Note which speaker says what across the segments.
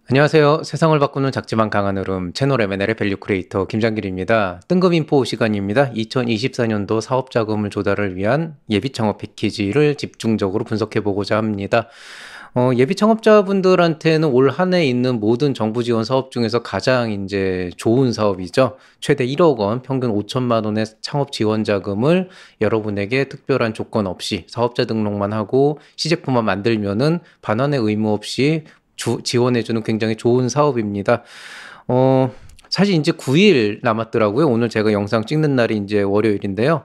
Speaker 1: 안녕하세요. 세상을 바꾸는 작지만 강한 흐름 채널 M&L의 밸류 크리에이터 김장길입니다. 뜬금 인포 시간입니다. 2024년도 사업 자금을 조달을 위한 예비 창업 패키지를 집중적으로 분석해 보고자 합니다. 예비 창업자분들한테는 올 한 해 있는 모든 정부 지원 사업 중에서 가장 이제 좋은 사업이죠. 최대 1억 원, 평균 5천만 원의 창업 지원 자금을 여러분에게 특별한 조건 없이 사업자 등록만 하고 시제품만 만들면은 반환의 의무 없이 지원해주는 굉장히 좋은 사업입니다. 사실 이제 9일 남았더라고요. 오늘 제가 영상 찍는 날이 이제 월요일인데요.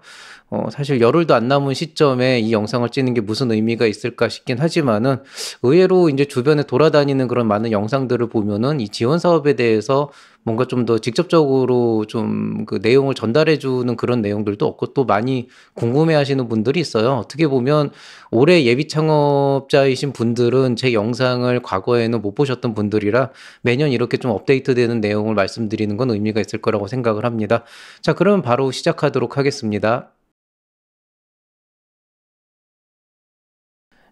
Speaker 1: 사실 열흘도 안 남은 시점에 이 영상을 찍는 게 무슨 의미가 있을까 싶긴 하지만은 의외로 이제 주변에 돌아다니는 그런 많은 영상들을 보면은 이 지원 사업에 대해서 뭔가 좀 더 직접적으로 좀 그 내용을 전달해 주는 그런 내용들도 없고 또 많이 궁금해 하시는 분들이 있어요. 어떻게 보면 올해 예비 창업자이신 분들은 제 영상을 과거에는 못 보셨던 분들이라 매년 이렇게 좀 업데이트되는 내용을 말씀드리는 건 의미가 있을 거라고 생각을 합니다. 자, 그러면 바로 시작하도록 하겠습니다.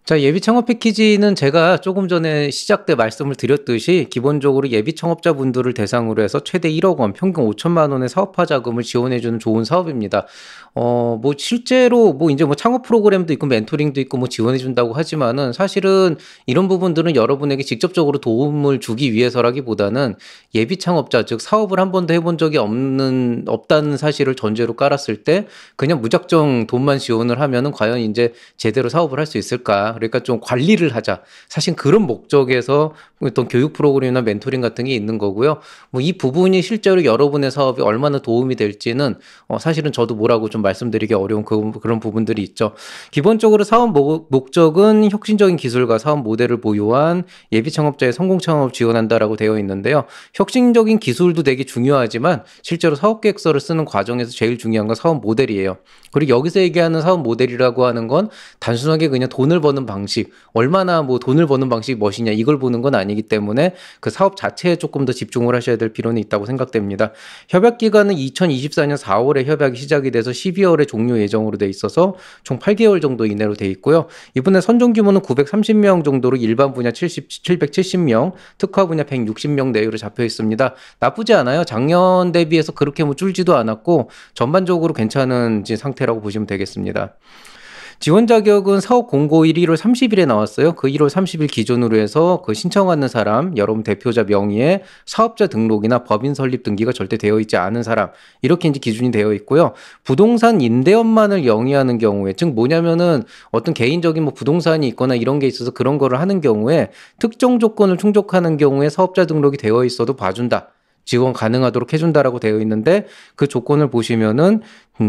Speaker 1: 자, 예비 창업 패키지는 제가 조금 전에 시작 때 말씀을 드렸듯이 기본적으로 예비 창업자분들을 대상으로 해서 최대 1억 원, 평균 5천만 원의 사업화 자금을 지원해주는 좋은 사업입니다. 뭐 실제로 뭐 이제 뭐 창업 프로그램도 있고 멘토링도 있고 뭐 지원해준다고 하지만은 사실은 이런 부분들은 여러분에게 직접적으로 도움을 주기 위해서라기보다는 예비 창업자, 즉 사업을 한 번도 해본 적이 없다는 사실을 전제로 깔았을 때 그냥 무작정 돈만 지원을 하면은 과연 이제 제대로 사업을 할 수 있을까? 그러니까 좀 관리를 하자. 사실 그런 목적에서 어떤 교육 프로그램이나 멘토링 같은 게 있는 거고요. 뭐 이 부분이 실제로 여러분의 사업에 얼마나 도움이 될지는 사실은 저도 뭐라고 좀 말씀드리기 어려운 그런 부분들이 있죠. 기본적으로 사업 목적은 혁신적인 기술과 사업 모델을 보유한 예비 창업자의 성공 창업을 지원한다라고 되어 있는데요. 혁신적인 기술도 되게 중요하지만 실제로 사업 계획서를 쓰는 과정에서 제일 중요한 건 사업 모델이에요. 그리고 여기서 얘기하는 사업 모델이라고 하는 건 단순하게 그냥 돈을 버는 방식, 얼마나 뭐 돈을 버는 방식이 무엇이냐 이걸 보는 건 아니기 때문에 그 사업 자체에 조금 더 집중을 하셔야 될 필요는 있다고 생각됩니다. 협약 기간은 2024년 4월에 협약이 시작이 돼서 12월에 종료 예정으로 돼 있어서 총 8개월 정도 이내로 돼 있고요. 이번에 선정 규모는 930명 정도로 일반 분야 770명, 특화 분야 160명 내외로 잡혀 있습니다. 나쁘지 않아요. 작년 대비해서 그렇게 뭐 줄지도 않았고 전반적으로 괜찮은 상태라고 보시면 되겠습니다. 지원 자격은 사업 공고일이 1월 30일에 나왔어요. 그 1월 30일 기준으로 해서 그 신청하는 사람, 여러분 대표자 명의의 사업자 등록이나 법인 설립 등기가 절대 되어 있지 않은 사람, 이렇게 이제 기준이 되어 있고요. 부동산 임대업만을 영위하는 경우에, 즉 뭐냐면은 어떤 개인적인 뭐 부동산이 있거나 이런 게 있어서 그런 거를 하는 경우에 특정 조건을 충족하는 경우에 사업자 등록이 되어 있어도 봐준다. 지원 가능하도록 해준다라고 되어 있는데 그 조건을 보시면은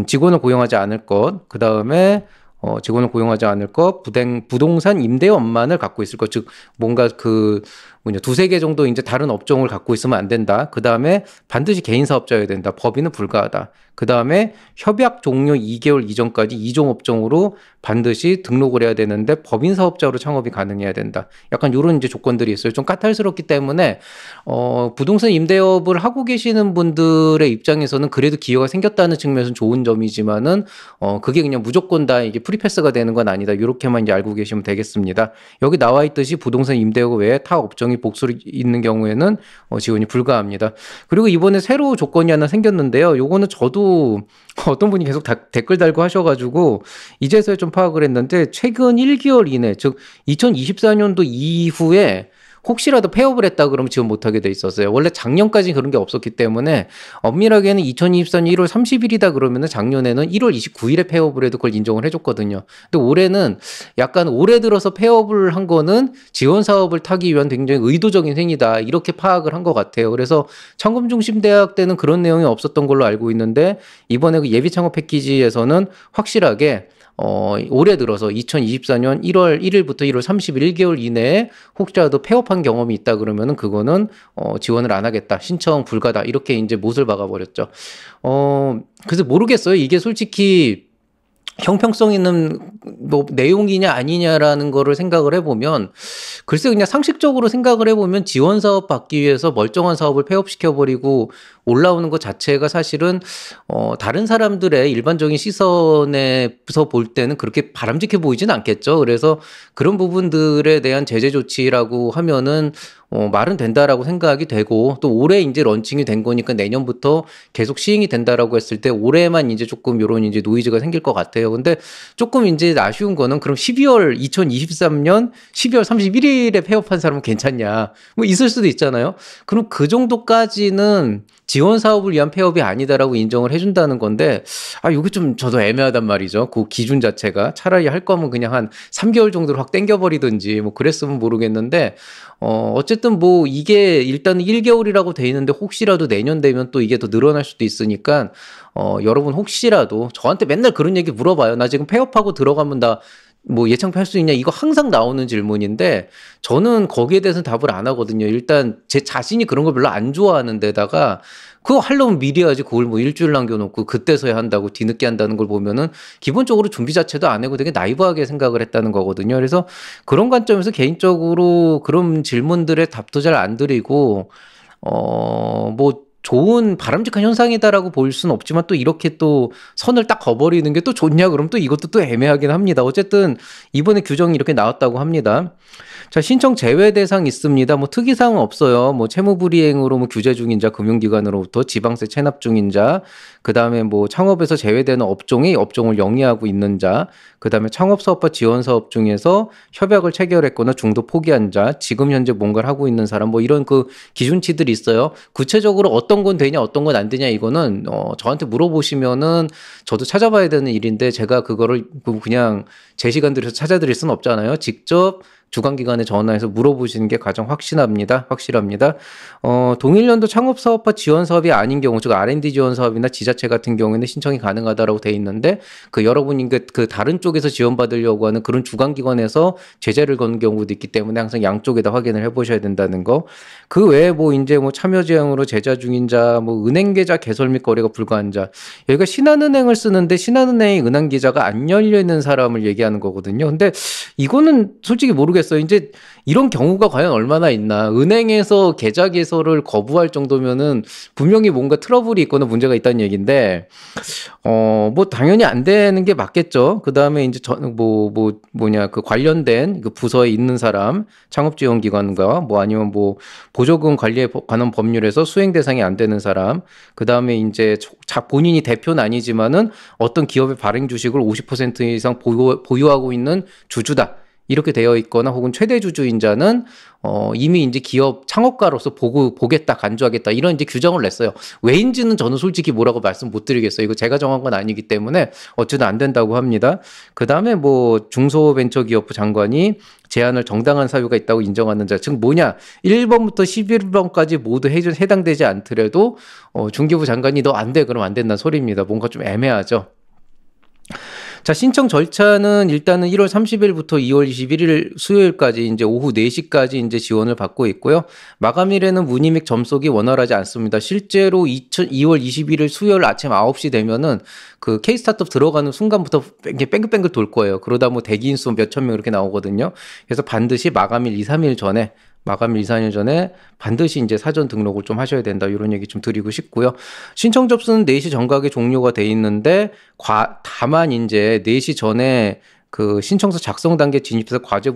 Speaker 1: 직원을 고용하지 않을 것, 그 다음에 직원을 고용하지 않을 것, 부동산 임대업만을 갖고 있을 것, 즉 뭔가 두세 개 정도 이제 다른 업종을 갖고 있으면 안 된다. 그 다음에 반드시 개인 사업자여야 된다. 법인은 불가하다. 그 다음에 협약 종료 2개월 이전까지 이종 업종으로 반드시 등록을 해야 되는데 법인 사업자로 창업이 가능해야 된다. 약간 이런 이제 조건들이 있어요. 좀 까탈스럽기 때문에 부동산 임대업을 하고 계시는 분들의 입장에서는 그래도 기회가 생겼다는 측면에서는 좋은 점이지만은 그게 그냥 무조건 다 이게 프리패스가 되는 건 아니다. 이렇게만 이제 알고 계시면 되겠습니다. 여기 나와 있듯이 부동산 임대업 외에 타 업종이 복수로 있는 경우에는 지원이 불가합니다. 그리고 이번에 새로 조건이 하나 생겼는데요. 요거는 저도 어떤 분이 계속 댓글 달고 하셔가지고 이제서야 좀 파악을 했는데 최근 1개월 이내, 즉 2024년도 이후에 혹시라도 폐업을 했다 그러면 지원 못하게 돼 있었어요. 원래 작년까지 그런 게 없었기 때문에 엄밀하게는 2024년 1월 30일이다 그러면은 작년에는 1월 29일에 폐업을 해도 그걸 인정을 해줬거든요. 근데 올해는 약간 올해 들어서 폐업을 한 거는 지원 사업을 타기 위한 굉장히 의도적인 행위다 이렇게 파악을 한 것 같아요. 그래서 창검중심대학 때는 그런 내용이 없었던 걸로 알고 있는데 이번에 그 예비 창업 패키지에서는 확실하게 올해 들어서 2024년 1월 1일부터 1월 30일 1개월 이내에 혹시라도 폐업한 경험이 있다 그러면은 그거는 지원을 안 하겠다. 신청 불가다. 이렇게 이제 못을 박아버렸죠. 그래서 모르겠어요. 이게 솔직히 형평성 있는 뭐 내용이냐 아니냐라는 거를 생각을 해보면 글쎄 그냥 상식적으로 생각을 해보면 지원 사업 받기 위해서 멀쩡한 사업을 폐업시켜버리고 올라오는 것 자체가 사실은 다른 사람들의 일반적인 시선에서 볼 때는 그렇게 바람직해 보이진 않겠죠. 그래서 그런 부분들에 대한 제재 조치라고 하면은 말은 된다라고 생각이 되고 또 올해 이제 런칭이 된 거니까 내년부터 계속 시행이 된다라고 했을 때 올해만 이제 조금 요런 이제 노이즈가 생길 것 같아요. 근데 조금 이제 아쉬운 거는 그럼 2023년 12월 31일에 폐업한 사람은 괜찮냐? 뭐 있을 수도 있잖아요. 그럼 그 정도까지는 지원 사업을 위한 폐업이 아니다라고 인정을 해준다는 건데, 이게 좀 저도 애매하단 말이죠. 그 기준 자체가. 차라리 할 거면 그냥 한 3개월 정도로 확 땡겨버리든지 뭐 그랬으면 모르겠는데, 어쨌든 뭐 이게 일단 1개월이라고 돼 있는데 혹시라도 내년 되면 또 이게 더 늘어날 수도 있으니까, 여러분 혹시라도 저한테 맨날 그런 얘기 물어봐요. 나 지금 폐업하고 들어가면 나 뭐 예창피 할 수 있냐? 이거 항상 나오는 질문인데 저는 거기에 대해서는 답을 안 하거든요. 일단 제 자신이 그런 걸 별로 안 좋아하는 데다가 그거 하려면 미리 해야지 그걸 뭐 일주일 남겨놓고 그때서야 한다고 뒤늦게 한다는 걸 보면은 기본적으로 준비 자체도 안 하고 되게 나이브하게 생각을 했다는 거거든요. 그래서 그런 관점에서 개인적으로 그런 질문들의 답도 잘 안 드리고 뭐 좋은 바람직한 현상이다라고 볼 수는 없지만 또 이렇게 또 선을 딱 거버리는 게 또 좋냐 그럼 또 이것도 또 애매하긴 합니다. 어쨌든 이번에 규정이 이렇게 나왔다고 합니다. 자, 신청 제외 대상 있습니다. 뭐 특이사항은 없어요. 뭐 채무불이행으로 뭐 규제 중인 자, 금융기관으로부터 지방세 체납 중인 자, 그 다음에 뭐 창업에서 제외되는 업종이 업종을 영위하고 있는 자, 그 다음에 창업사업과 지원사업 중에서 협약을 체결했거나 중도 포기한 자, 지금 현재 뭔가를 하고 있는 사람, 뭐 이런 그 기준치들이 있어요. 구체적으로 어떤 건 되냐, 어떤 건 안 되냐, 이거는, 저한테 물어보시면은 저도 찾아봐야 되는 일인데 제가 그거를 그냥 제 시간 들여서 찾아드릴 수는 없잖아요. 직접 주관기관에 전화해서 물어보시는 게 가장 확실합니다. 동일연도 창업사업과 지원사업이 아닌 경우, 즉 R&D 지원사업이나 지자체 같은 경우에는 신청이 가능하다라고 돼 있는데 여러분이 그 다른 쪽에서 지원받으려고 하는 그런 주관기관에서 제재를 거는 경우도 있기 때문에 항상 양쪽에다 확인을 해보셔야 된다는 거. 그 외에 뭐 이제 뭐 참여제한으로 제자 중인 자, 뭐 은행계좌 개설 및 거래가 불가한 자, 여기가 신한은행을 쓰는데 신한은행이 은행계좌가 안 열려 있는 사람을 얘기하는 거거든요. 근데 이거는 솔직히 모르겠어요. 이제 이런 경우가 과연 얼마나 있나. 은행에서 계좌 개설을 거부할 정도면은 분명히 뭔가 트러블이 있거나 문제가 있다는 얘기인데, 뭐 당연히 안 되는 게 맞겠죠. 그 다음에 이제 그 관련된 그 부서에 있는 사람, 창업지원기관과 뭐 아니면 뭐 보조금 관리에 관한 법률에서 수행 대상이 안 되는 사람, 그 다음에 이제 본인이 대표는 아니지만은 어떤 기업의 발행 주식을 50% 이상 보유하고 있는 주주다. 이렇게 되어 있거나 혹은 최대 주주인 자는 이미 이제 기업 창업가로서 보겠다, 간주하겠다 이런 이제 규정을 냈어요. 왜인지는 저는 솔직히 뭐라고 말씀 못 드리겠어요. 이거 제가 정한 건 아니기 때문에 어쨌든 안 된다고 합니다. 그 다음에 뭐 중소벤처기업부 장관이 제안을 정당한 사유가 있다고 인정하는 자, 즉 뭐냐 1번부터 11번까지 모두 해당되지 않더라도 중개부 장관이 너 안 돼, 그럼 안 된다는 소리입니다. 뭔가 좀 애매하죠. 자, 신청 절차는 일단은 1월 30일부터 2월 21일 수요일까지 이제 오후 4시까지 이제 지원을 받고 있고요. 마감일에는 문의 및 접속이 원활하지 않습니다. 실제로 2월 21일 수요일 아침 9시 되면은 그 K-스타트업 들어가는 순간부터 뺑글뺑글 돌 거예요. 그러다 뭐 대기 인수 몇천 명 이렇게 나오거든요. 그래서 반드시 마감일 2, 3일 전에 반드시 이제 사전 등록을 좀 하셔야 된다. 이런 얘기 좀 드리고 싶고요. 신청 접수는 4시 정각에 종료가 돼 있는데, 다만 이제 4시 전에 그 신청서 작성 단계 진입해서 과제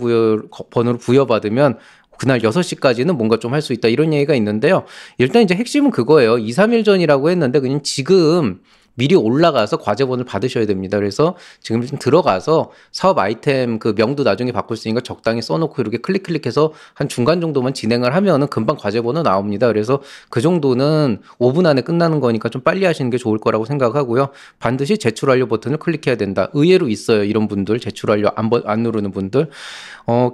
Speaker 1: 번호를 부여받으면 그날 6시까지는 뭔가 좀 할 수 있다. 이런 얘기가 있는데요. 일단 이제 핵심은 그거예요. 2, 3일 전이라고 했는데 그냥 지금 미리 올라가서 과제본을 받으셔야 됩니다. 그래서 지금 좀 들어가서 사업 아이템 그 명도 나중에 바꿀 수 있으니까 적당히 써놓고 이렇게 클릭해서 한 중간 정도만 진행을 하면은 금방 과제본은 나옵니다. 그래서 그 정도는 5분 안에 끝나는 거니까 좀 빨리 하시는 게 좋을 거라고 생각하고요. 반드시 제출 완료 버튼을 클릭해야 된다. 의외로 있어요. 이런 분들 제출 완료 안 누르는 분들.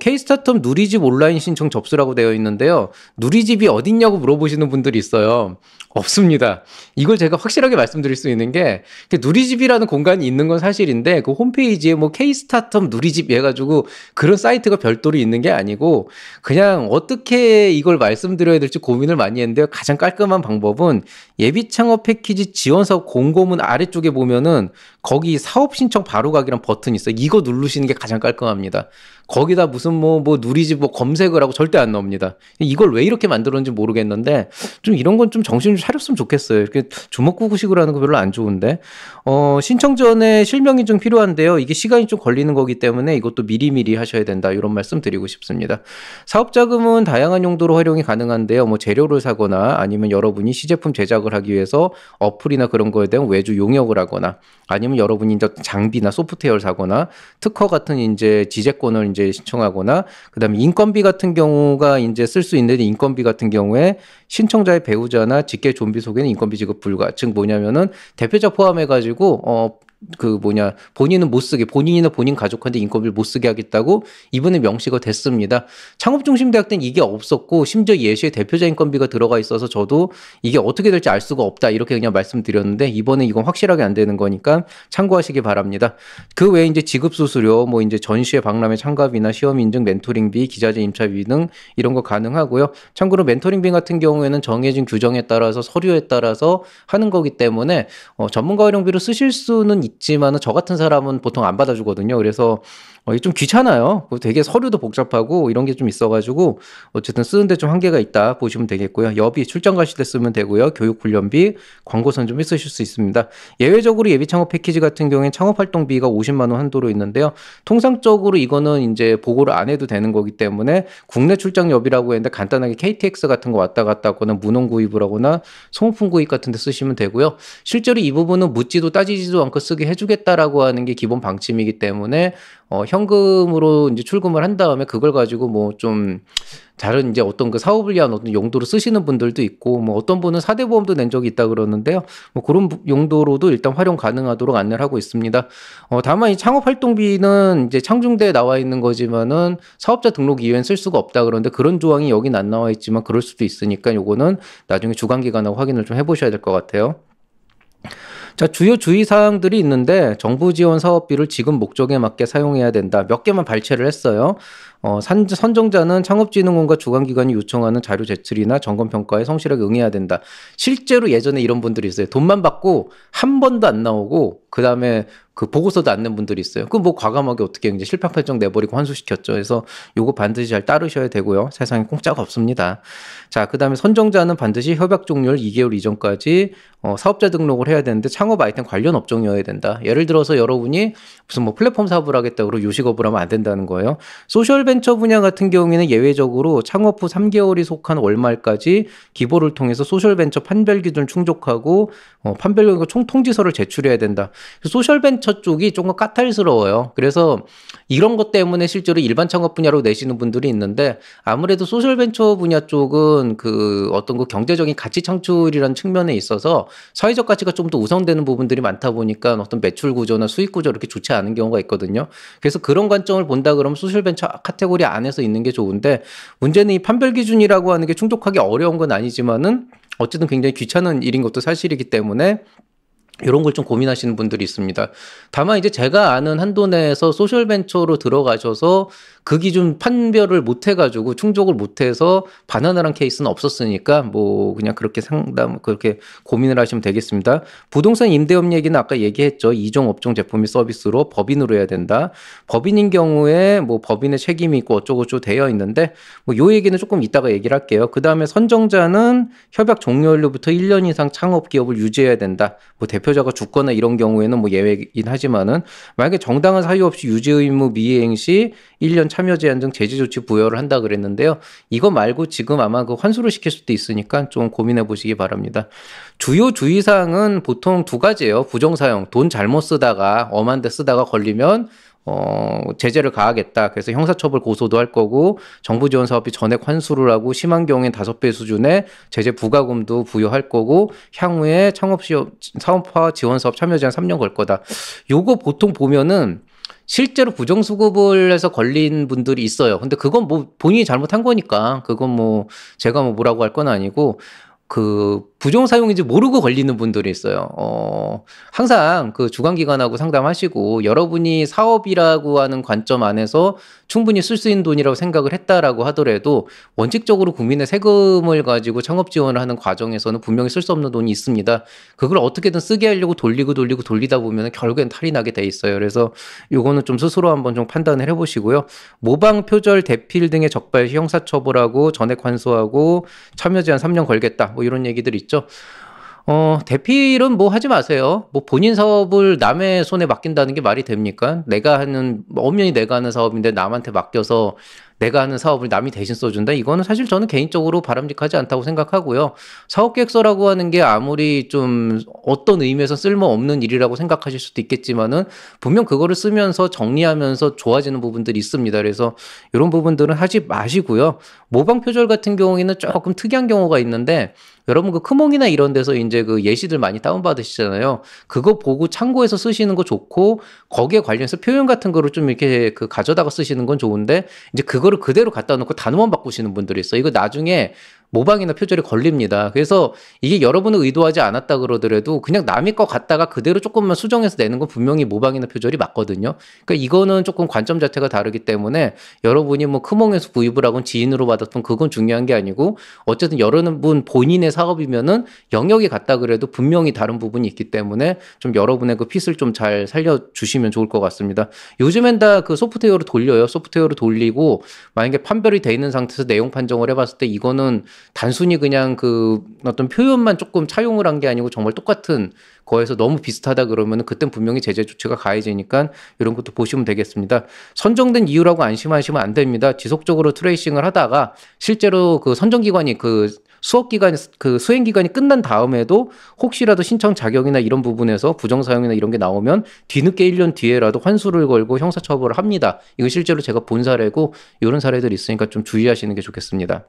Speaker 1: K-스타트업 누리집 온라인 신청 접수라고 되어 있는데요. 누리집이 어딨냐고 물어보시는 분들이 있어요. 없습니다. 이걸 제가 확실하게 말씀드릴 수 있는 게 누리집이라는 공간이 있는 건 사실인데 그 홈페이지에 뭐 K-스타트업 누리집 해가지고 그런 사이트가 별도로 있는 게 아니고 그냥 어떻게 이걸 말씀드려야 될지 고민을 많이 했는데요. 가장 깔끔한 방법은 예비창업 패키지 지원사업 공고문 아래쪽에 보면은 거기 사업 신청 바로 가기란 버튼이 있어요. 이거 누르시는 게 가장 깔끔합니다. 거기다 무슨 뭐 누리집 뭐 검색을 하고 절대 안 나옵니다. 이걸 왜 이렇게 만들었는지 모르겠는데 좀 이런 건 좀 정신 좀 차렸으면 좋겠어요. 이렇게 주먹구구식으로 하는 거 별로 안 좋은데. 신청 전에 실명 인증 필요한데요. 이게 시간이 좀 걸리는 거기 때문에 이것도 미리미리 하셔야 된다. 이런 말씀 드리고 싶습니다. 사업자금은 다양한 용도로 활용이 가능한데요. 뭐 재료를 사거나 아니면 여러분이 시제품 제작을 하기 위해서 어플이나 그런 거에 대한 외주 용역을 하거나 아니면 여러분이 이제 장비나 소프트웨어를 사거나 특허 같은 이제 지재권을 이제 신청하거나 그다음에 인건비 같은 경우가 이제 쓸 수 있는데 인건비 같은 경우에 신청자의 배우자나 직계 좀비 속에는 인건비 지급 불가. 즉 뭐냐면은 대표자 포함해 가지고 본인은 못 쓰게, 본인이나 본인 가족한테 인건비를 못 쓰게 하겠다고 이번에 명시가 됐습니다. 창업중심대학 때는 이게 없었고, 심지어 예시에 대표자 인건비가 들어가 있어서 저도 이게 어떻게 될지 알 수가 없다. 이렇게 그냥 말씀드렸는데, 이번에 이건 확실하게 안 되는 거니까 참고하시기 바랍니다. 그 외에 이제 지급수수료, 뭐 이제 전시회 박람회 참가비나 시험 인증, 멘토링비, 기자재 임차비 등 이런 거 가능하고요. 참고로 멘토링비 같은 경우에는 정해진 규정에 따라서 서류에 따라서 하는 거기 때문에 전문가 활용비로 쓰실 수는 있지만은 저 같은 사람은 보통 안 받아주거든요. 그래서 이게 좀 귀찮아요. 되게 서류도 복잡하고 이런 게 좀 있어가지고 어쨌든 쓰는데 좀 한계가 있다 보시면 되겠고요. 여비 출장 가실 때 쓰면 되고요. 교육 훈련비, 광고 선점비 쓰실 수 있습니다. 예외적으로 예비 창업 패키지 같은 경우엔 창업 활동비가 50만 원 한도로 있는데요. 통상적으로 이거는 이제 보고를 안 해도 되는 거기 때문에 국내 출장 여비라고 했는데 간단하게 KTX 같은 거 왔다 갔다 하거나 문헌 구입을 하거나 소모품 구입 같은 데 쓰시면 되고요. 실제로 이 부분은 묻지도 따지지도 않고 쓰게 해주겠다라고 하는 게 기본 방침이기 때문에 현금으로 이제 출금을 한 다음에 그걸 가지고 뭐 좀 다른 이제 어떤 그 사업을 위한 어떤 용도로 쓰시는 분들도 있고 뭐 어떤 분은 4대 보험도 낸 적이 있다 그러는데요. 뭐 그런 용도로도 일단 활용 가능하도록 안내를 하고 있습니다. 다만 이 창업 활동비는 이제 창중대에 나와 있는 거지만은 사업자 등록 이후엔 쓸 수가 없다 그러는데 그런 조항이 여긴 안 나와 있지만 그럴 수도 있으니까 요거는 나중에 주관기관하고 확인을 좀 해보셔야 될 것 같아요. 자, 주요 주의사항들이 있는데 정부 지원 사업비를 지급 목적에 맞게 사용해야 된다. 몇 개만 발췌를 했어요. 선정자는 창업진흥원과 주관기관이 요청하는 자료 제출이나 점검평가에 성실하게 응해야 된다. 실제로 예전에 이런 분들이 있어요. 돈만 받고 한 번도 안 나오고 그 다음에 그 보고서도 안 낸 분들이 있어요. 그 뭐 과감하게 어떻게 이제 실패 판정 내버리고 환수시켰죠. 그래서 요거 반드시 잘 따르셔야 되고요. 세상에 공짜가 없습니다. 자, 그 다음에 선정자는 반드시 협약 종료를 2개월 이전까지 사업자 등록을 해야 되는데 창업 아이템 관련 업종이어야 된다. 예를 들어서 여러분이 무슨 뭐 플랫폼 사업을 하겠다고 요식업을 하면 안 된다는 거예요. 소셜벤처 분야 같은 경우에는 예외적으로 창업 후 3개월이 속한 월말까지 기보를 통해서 소셜벤처 판별 기준을 충족하고 판별 결과 총 통지서를 제출해야 된다. 소셜벤처 쪽이 조금 까탈스러워요. 그래서 이런 것 때문에 실제로 일반 창업 분야로 내시는 분들이 있는데 아무래도 소셜벤처 분야 쪽은 그 어떤 그 경제적인 가치 창출이라는 측면에 있어서 사회적 가치가 좀 더 우선되는 부분들이 많다 보니까 어떤 매출 구조나 수익 구조 이렇게 좋지 않은 경우가 있거든요. 그래서 그런 관점을 본다 그러면 소셜벤처 카테고리 안에서 있는 게 좋은데 문제는 이 판별 기준이라고 하는 게 충족하기 어려운 건 아니지만은 어쨌든 굉장히 귀찮은 일인 것도 사실이기 때문에 이런 걸 좀 고민하시는 분들이 있습니다. 다만 이제 제가 아는 한도 내에서 소셜벤처로 들어가셔서 그 기준 판별을 못 해가지고 충족을 못 해서 반환을 한 케이스는 없었으니까 뭐 그냥 그렇게 고민을 하시면 되겠습니다. 부동산 임대업 얘기는 아까 얘기했죠. 이종 업종 제품 및 서비스로 법인으로 해야 된다. 법인인 경우에 뭐 법인의 책임이 있고 어쩌고저쩌고 되어 있는데 뭐 요 얘기는 조금 이따가 얘기를 할게요. 그 다음에 선정자는 협약 종료일로부터 1년 이상 창업 기업을 유지해야 된다. 뭐 대표자가 죽거나 이런 경우에는 뭐 예외이긴 하지만은 만약에 정당한 사유 없이 유지 의무 미이행 시 1년 참여 제한 등 제재 조치 부여를 한다 그랬는데요. 이거 말고 지금 아마 그 환수를 시킬 수도 있으니까 좀 고민해 보시기 바랍니다. 주요 주의사항은 보통 두 가지예요. 부정사용, 돈 잘못 쓰다가 엄한 데 쓰다가 걸리면 제재를 가하겠다. 그래서 형사처벌 고소도 할 거고 정부 지원 사업비 전액 환수를 하고 심한 경우엔 5배 수준의 제재 부과금도 부여할 거고 향후에 사업화 지원 사업 참여 제한 3년 걸 거다. 요거 보통 보면은 실제로 부정수급을 해서 걸린 분들이 있어요. 근데 그건 뭐 본인이 잘못한 거니까 그건 뭐 제가 뭐 뭐라고 할 건 아니고 그 부정 사용인지 모르고 걸리는 분들이 있어요. 항상 그 주관기관하고 상담하시고 여러분이 사업이라고 하는 관점 안에서 충분히 쓸 수 있는 돈이라고 생각을 했다라고 하더라도 원칙적으로 국민의 세금을 가지고 창업 지원을 하는 과정에서는 분명히 쓸 수 없는 돈이 있습니다. 그걸 어떻게든 쓰게 하려고 돌리다 보면 결국엔 탈이 나게 돼 있어요. 그래서 요거는 좀 스스로 한번 좀 판단을 해보시고요. 모방, 표절, 대필 등의 적발 형사처벌하고 전액 환수하고 참여 제한 3년 걸겠다. 뭐 이런 얘기들 있죠. 대필은 뭐 하지 마세요. 뭐 본인 사업을 남의 손에 맡긴다는 게 말이 됩니까? 엄연히 내가 하는 사업인데 남한테 맡겨서 내가 하는 사업을 남이 대신 써준다? 이거는 사실 저는 개인적으로 바람직하지 않다고 생각하고요. 사업계획서라고 하는 게 아무리 좀 어떤 의미에서 쓸모없는 일이라고 생각하실 수도 있겠지만은 분명 그거를 쓰면서 정리하면서 좋아지는 부분들이 있습니다. 그래서 이런 부분들은 하지 마시고요. 모방 표절 같은 경우에는 조금 특이한 경우가 있는데 여러분 그 크몽이나 이런 데서 이제 그 예시들 많이 다운받으시잖아요. 그거 보고 참고해서 쓰시는 거 좋고 거기에 관련해서 표현 같은 거를 좀 이렇게 그 가져다가 쓰시는 건 좋은데 이제 그거를 그대로 갖다 놓고 단어만 바꾸시는 분들이 있어요. 이거 나중에 모방이나 표절이 걸립니다. 그래서 이게 여러분은 의도하지 않았다 그러더라도 그냥 남의 거 갖다가 그대로 조금만 수정해서 내는 건 분명히 모방이나 표절이 맞거든요. 그러니까 이거는 조금 관점 자체가 다르기 때문에 여러분이 뭐 크몽에서 구입을 하건 지인으로 받았던 그건 중요한 게 아니고 어쨌든 여러분 본인의 사업이면은 영역이 같다 그래도 분명히 다른 부분이 있기 때문에 좀 여러분의 그 핏을 좀 잘 살려주시면 좋을 것 같습니다. 요즘엔 다 그 소프트웨어로 돌려요. 소프트웨어로 돌리고 만약에 판별이 돼 있는 상태에서 내용 판정을 해봤을 때 이거는 단순히 그냥 그 어떤 표현만 조금 차용을 한 게 아니고 정말 똑같은 거에서 너무 비슷하다 그러면 그땐 분명히 제재 조치가 가해지니까 이런 것도 보시면 되겠습니다. 선정된 이유라고 안심하시면 안 됩니다. 지속적으로 트레이싱을 하다가 실제로 그 선정기관이 그 수업기간, 그 수행기간이 끝난 다음에도 혹시라도 신청 자격이나 이런 부분에서 부정사용이나 이런 게 나오면 뒤늦게 1년 뒤에라도 환수를 걸고 형사처벌을 합니다. 이거 실제로 제가 본 사례고 이런 사례들이 있으니까 좀 주의하시는 게 좋겠습니다.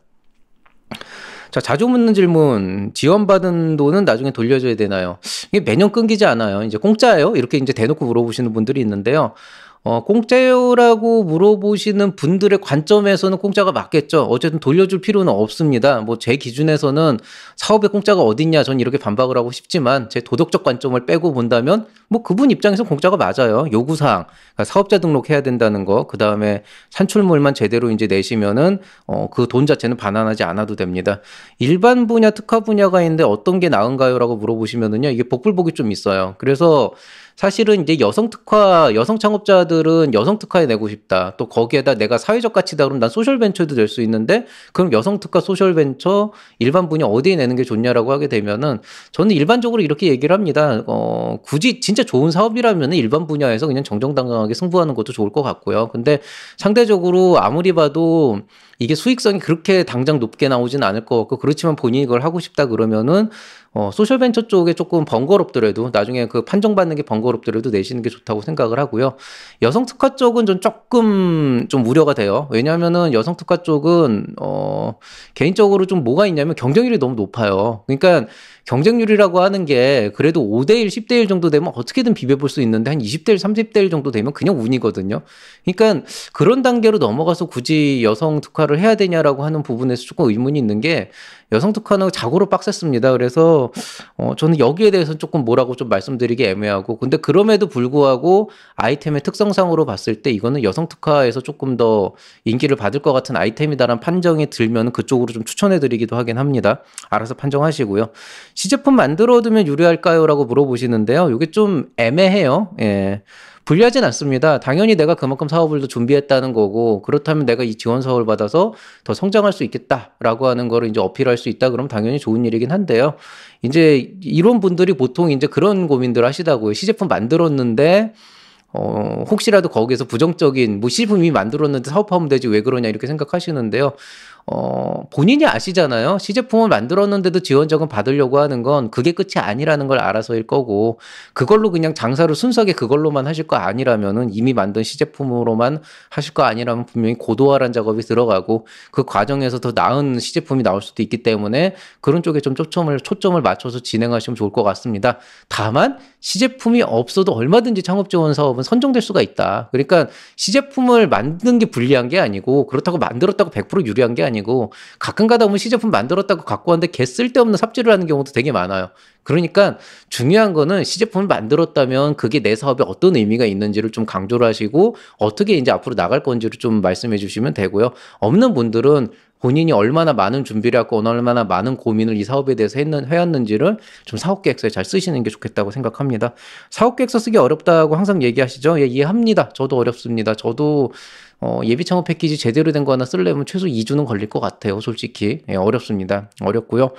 Speaker 1: 자, 자주 묻는 질문. 지원받은 돈은 나중에 돌려줘야 되나요? 이게 매년 끊기지 않아요. 이제 공짜예요? 이렇게 이제 대놓고 물어보시는 분들이 있는데요. 공짜요라고 물어보시는 분들의 관점에서는 공짜가 맞겠죠. 어쨌든 돌려줄 필요는 없습니다. 뭐 제 기준에서는 사업에 공짜가 어딨냐 전 이렇게 반박을 하고 싶지만 제 도덕적 관점을 빼고 본다면 뭐 그분 입장에서 공짜가 맞아요. 요구사항, 그러니까 사업자 등록해야 된다는 거, 그 다음에 산출물만 제대로 이제 내시면은 그 돈 자체는 반환하지 않아도 됩니다. 일반 분야, 특화 분야가 있는데 어떤 게 나은가요라고 물어보시면은요, 이게 복불복이 좀 있어요. 그래서 사실은 이제 여성 창업자들은 여성 특화에 내고 싶다. 또 거기에다 내가 사회적 가치다 그러면 난 소셜 벤처도 낼 수 있는데 그럼 여성 특화, 소셜 벤처, 일반 분야 어디에 내는 게 좋냐라고 하게 되면은 저는 일반적으로 이렇게 얘기를 합니다. 굳이 진짜 좋은 사업이라면 일반 분야에서 그냥 정정당당하게 승부하는 것도 좋을 것 같고요. 근데 상대적으로 아무리 봐도 이게 수익성이 그렇게 당장 높게 나오진 않을 것 같고 그렇지만 본인이 이걸 하고 싶다 그러면은 소셜벤처 쪽에 조금 번거롭더라도 나중에 그 판정받는 게 번거롭더라도 내시는 게 좋다고 생각을 하고요. 여성 특화 쪽은 좀 조금 좀 우려가 돼요. 왜냐하면은 여성 특화 쪽은 개인적으로 좀 뭐가 있냐면 경쟁률이 너무 높아요. 그러니까 경쟁률이라고 하는 게 그래도 5대1, 10대1 정도 되면 어떻게든 비벼볼 수 있는데 한 20대1, 30대1 정도 되면 그냥 운이거든요. 그러니까 그런 단계로 넘어가서 굳이 여성 특화를 해야 되냐라고 하는 부분에서 조금 의문이 있는 게 여성 특화는 자고로 빡셌습니다. 그래서 저는 여기에 대해서 조금 뭐라고 좀 말씀드리기 애매하고 근데 그럼에도 불구하고 아이템의 특성상으로 봤을 때 이거는 여성 특화에서 조금 더 인기를 받을 것 같은 아이템이다라는 판정이 들면 그쪽으로 좀 추천해드리기도 하긴 합니다. 알아서 판정하시고요. 시제품 만들어두면 유리할까요? 라고 물어보시는데요. 이게 좀 애매해요. 예. 불리하진 않습니다. 당연히 내가 그만큼 사업을 더 준비했다는 거고 그렇다면 내가 이 지원 사업을 받아서 더 성장할 수 있겠다라고 하는 거를 이제 어필할 수 있다 그러면 당연히 좋은 일이긴 한데요. 이제 이런 분들이 보통 이제 그런 고민들 하시다고요. 시제품 만들었는데 혹시라도 거기에서 부정적인 뭐 시제품이 만들었는데 사업하면 되지 왜 그러냐 이렇게 생각하시는데요. 본인이 아시잖아요. 시제품을 만들었는데도 지원 자금 받으려고 하는 건 그게 끝이 아니라는 걸 알아서일 거고 그걸로 그냥 장사를 순수하게 그걸로만 하실 거 아니라면은 이미 만든 시제품으로만 하실 거 아니라면 분명히 고도화란 작업이 들어가고 그 과정에서 더 나은 시제품이 나올 수도 있기 때문에 그런 쪽에 좀 초점을 맞춰서 진행하시면 좋을 것 같습니다. 다만 시제품이 없어도 얼마든지 창업 지원 사업은 선정될 수가 있다. 그러니까 시제품을 만든 게 불리한 게 아니고 그렇다고 만들었다고 100% 유리한 게 아니고 가끔 가다 보면 시제품 만들었다고 갖고 왔는데 개 쓸데없는 삽질을 하는 경우도 되게 많아요. 그러니까 중요한 거는 시제품을 만들었다면 그게 내 사업에 어떤 의미가 있는지를 좀 강조를 하시고 어떻게 이제 앞으로 나갈 건지를 좀 말씀해 주시면 되고요. 없는 분들은 본인이 얼마나 많은 준비를 하고 얼마나 많은 고민을 이 사업에 대해서 해왔는지를 좀 사업계획서에 잘 쓰시는 게 좋겠다고 생각합니다. 사업계획서 쓰기 어렵다고 항상 얘기하시죠? 예, 이해합니다. 저도 어렵습니다. 저도 예비 창업 패키지 제대로 된 거 하나 쓰려면 최소 2주는 걸릴 것 같아요. 솔직히. 예, 어렵습니다. 어렵고요.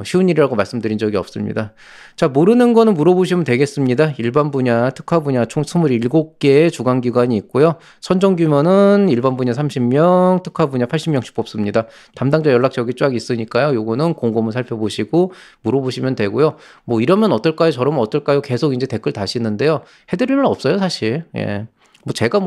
Speaker 1: 쉬운 일이라고 말씀드린 적이 없습니다. 자, 모르는 거는 물어보시면 되겠습니다. 일반 분야, 특화 분야 총 27개의 주관기관이 있고요. 선정 규모는 일반 분야 30명, 특화 분야 80명씩 뽑습니다. 담당자 연락처 여기 쫙 있으니까요. 요거는 곰곰이 살펴보시고 물어보시면 되고요. 뭐 이러면 어떨까요? 저러면 어떨까요? 계속 이제 댓글 다시는데요. 해드릴 일 없어요, 사실. 예. 뭐 제가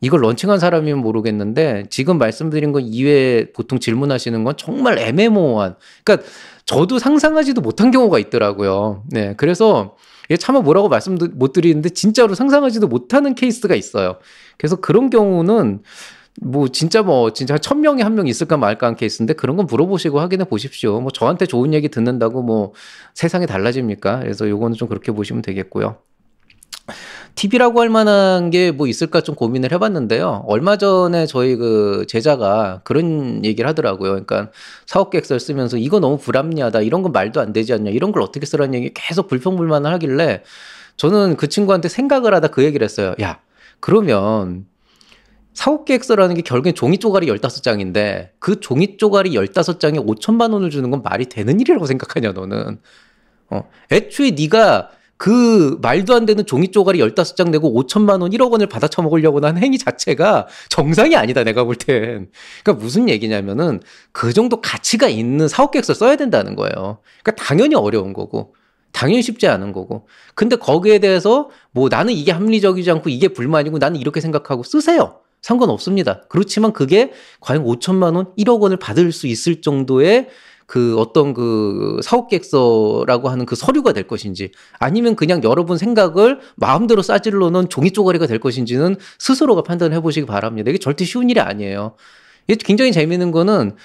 Speaker 1: 이걸 런칭한 사람이면 모르겠는데 지금 말씀드린 건 이외에 보통 질문하시는 건 정말 애매모호한, 그러니까 저도 상상하지도 못한 경우가 있더라고요. 네, 그래서 차마 뭐라고 말씀 못 드리는데 진짜로 상상하지도 못하는 케이스가 있어요. 그래서 그런 경우는 진짜 1000명에 한 명 있을까 말까 한 케이스인데 그런 건 물어보시고 확인해 보십시오. 뭐 저한테 좋은 얘기 듣는다고 세상이 달라집니까? 그래서 요거는 좀 그렇게 보시면 되겠고요. 팁이라고 할 만한 게 있을까 좀 고민을 해봤는데요. 얼마 전에 저희 그 제자가 그런 얘기를 하더라고요. 그러니까 사업계획서를 쓰면서 이거 너무 불합리하다. 이런 건 말도 안 되지 않냐. 이런 걸 어떻게 쓰라는 얘기 계속 불평불만을 하길래 저는 그 친구한테 생각을 하다 그 얘기를 했어요. 야, 그러면 사업계획서라는 게 결국엔 종이 쪼가리 15장인데 그 종이 쪼가리 15장에 5천만 원을 주는 건 말이 되는 일이라고 생각하냐, 너는. 애초에 네가 그 말도 안 되는 종이 쪼가리 15장 내고 5천만 원, 1억 원을 받아 처먹으려고 하는 행위 자체가 정상이 아니다, 내가 볼 땐. 그러니까 무슨 얘기냐면은 그 정도 가치가 있는 사업계획서 써야 된다는 거예요. 그러니까 당연히 어려운 거고 당연히 쉽지 않은 거고. 근데 거기에 대해서 나는 이게 합리적이지 않고 이게 불만이고 나는 이렇게 생각하고 쓰세요. 상관없습니다. 그렇지만 그게 과연 5천만 원, 1억 원을 받을 수 있을 정도의 그 어떤 그 사업계획서라고 하는 그 서류가 될 것인지 아니면 그냥 여러분 생각을 마음대로 싸질러 놓은 종이 쪼가리가 될 것인지는 스스로가 판단해 보시기 바랍니다. 이게 절대 쉬운 일이 아니에요. 이게 굉장히 재미있는 거는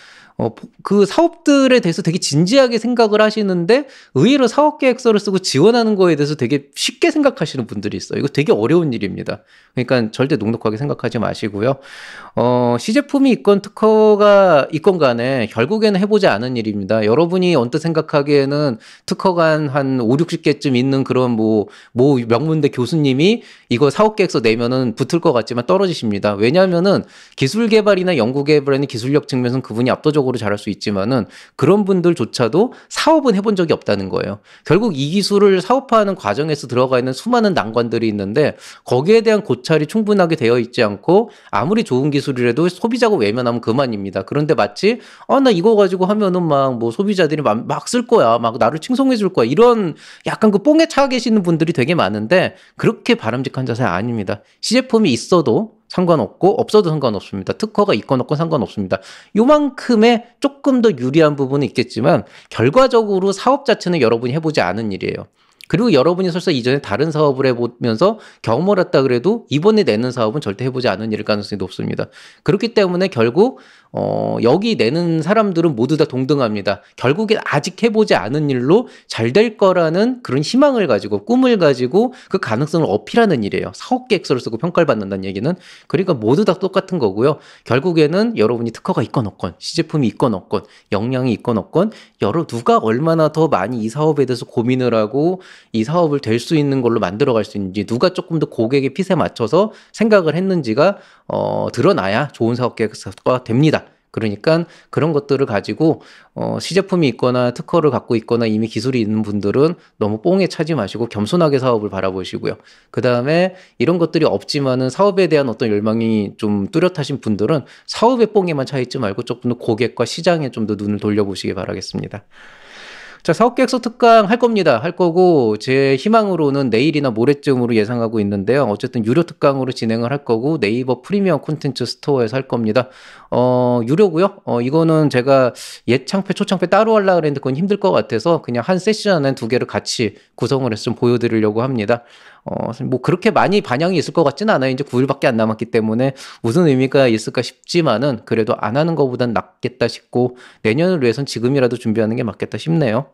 Speaker 1: 그 사업들에 대해서 되게 진지하게 생각을 하시는데 의외로 사업계획서를 쓰고 지원하는 거에 대해서 되게 쉽게 생각하시는 분들이 있어요. 이거 되게 어려운 일입니다. 그러니까 절대 넉넉하게 생각하지 마시고요. 시제품이 있건 특허가 있건 간에 결국에는 해보지 않은 일입니다. 여러분이 언뜻 생각하기에는 특허가 한 5, 60개쯤 있는 그런 명문대 교수님이 이거 사업계획서 내면은 붙을 것 같지만 떨어지십니다. 왜냐하면은 기술 개발이나 연구 개발이나 기술력 측면에서는 그분이 압도적으로 잘할 수 있지만은 그런 분들조차도 사업은 해본 적이 없다는 거예요. 결국 이 기술을 사업화하는 과정에서 들어가 있는 수많은 난관들이 있는데 거기에 대한 고찰이 충분하게 되어 있지 않고 아무리 좋은 기술이라도 소비자가 외면하면 그만입니다. 그런데 마치 나 이거 가지고 하면은 소비자들이 막 쓸 거야, 막 나를 칭송해 줄 거야, 이런 약간 그 뽕에 차 계시는 분들이 되게 많은데 그렇게 바람직한 자세 아닙니다. 시제품이 있어도 상관없고 없어도 상관없습니다. 특허가 있건 없건 상관없습니다. 요만큼의 조금 더 유리한 부분은 있겠지만 결과적으로 사업 자체는 여러분이 해보지 않은 일이에요. 그리고 여러분이 설사 이전에 다른 사업을 해보면서 경험을 했다 그래도 이번에 내는 사업은 절대 해보지 않은 일일 가능성이 높습니다. 그렇기 때문에 결국 여기 내는 사람들은 모두 다 동등합니다. 결국엔 아직 해보지 않은 일로 잘 될 거라는 그런 희망을 가지고 꿈을 가지고 그 가능성을 어필하는 일이에요. 사업계획서를 쓰고 평가를 받는다는 얘기는. 그러니까 모두 다 똑같은 거고요. 결국에는 여러분이 특허가 있건 없건 시제품이 있건 없건 역량이 있건 없건 누가 얼마나 더 많이 이 사업에 대해서 고민을 하고 이 사업을 될 수 있는 걸로 만들어갈 수 있는지 누가 조금 더 고객의 핏에 맞춰서 생각을 했는지가 드러나야 좋은 사업계획서가 됩니다. 그러니까 그런 것들을 가지고 시제품이 있거나 특허를 갖고 있거나 이미 기술이 있는 분들은 너무 뽕에 차지 마시고 겸손하게 사업을 바라보시고요. 그 다음에 이런 것들이 없지만은 사업에 대한 어떤 열망이 좀 뚜렷하신 분들은 사업의 뽕에만 차 있지 말고 조금 더 고객과 시장에 좀 더 눈을 돌려보시기 바라겠습니다. 자, 사업 계획서 특강 할 겁니다. 할 거고, 제 희망으로는 내일이나 모레쯤으로 예상하고 있는데요. 어쨌든 유료 특강으로 진행을 할 거고, 네이버 프리미엄 콘텐츠 스토어에서 할 겁니다. 유료고요. 이거는 제가 예창패, 초창패 따로 하려고 그랬는데 그건 힘들 것 같아서 그냥 한 세션에 두 개를 같이 구성을 해서 좀 보여드리려고 합니다. 뭐 그렇게 많이 반영이 있을 것 같지는 않아요. 이제 9일밖에 안 남았기 때문에 무슨 의미가 있을까 싶지만은 그래도 안 하는 것보단 낫겠다 싶고 내년을 위해선 지금이라도 준비하는 게 맞겠다 싶네요.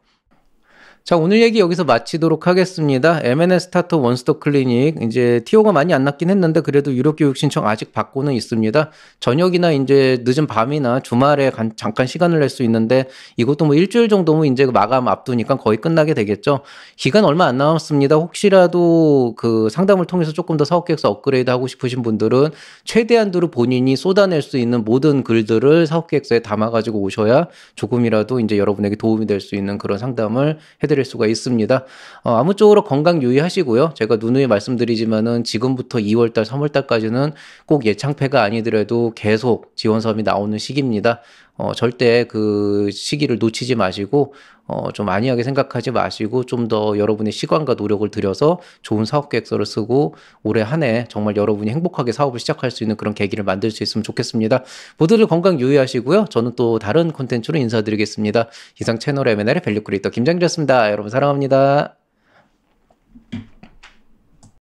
Speaker 1: 자, 오늘 얘기 여기서 마치도록 하겠습니다. M&S 스타터 원스톱 클리닉, 이제 티오가 많이 안 났긴 했는데 그래도 유료 교육 신청 아직 받고는 있습니다. 저녁이나 이제 늦은 밤이나 주말에 잠깐 시간을 낼 수 있는데 이것도 뭐 일주일 정도면 이제 마감 앞두니까 거의 끝나게 되겠죠. 기간 얼마 안 남았습니다. 혹시라도 그 상담을 통해서 조금 더 사업 계획서 업그레이드 하고 싶으신 분들은 최대한도로 본인이 쏟아낼 수 있는 모든 글들을 사업 계획서에 담아가지고 오셔야 조금이라도 이제 여러분에게 도움이 될 수 있는 그런 상담을 해드릴 수가 있습니다. 아무쪼록 건강 유의하시고요. 제가 누누이 말씀드리지만은 지금부터 2월달, 3월달까지는 꼭 예창패가 아니더라도 계속 지원 사업이 나오는 시기입니다. 절대 그 시기를 놓치지 마시고 좀 안이하게 생각하지 마시고 좀 더 여러분의 시간과 노력을 들여서 좋은 사업 계획서를 쓰고 올해 한 해 정말 여러분이 행복하게 사업을 시작할 수 있는 그런 계기를 만들 수 있으면 좋겠습니다. 모두들 건강 유의하시고요. 저는 또 다른 콘텐츠로 인사드리겠습니다. 이상 채널 M&A의 밸류 크리에이터 김장기였습니다. 여러분 사랑합니다.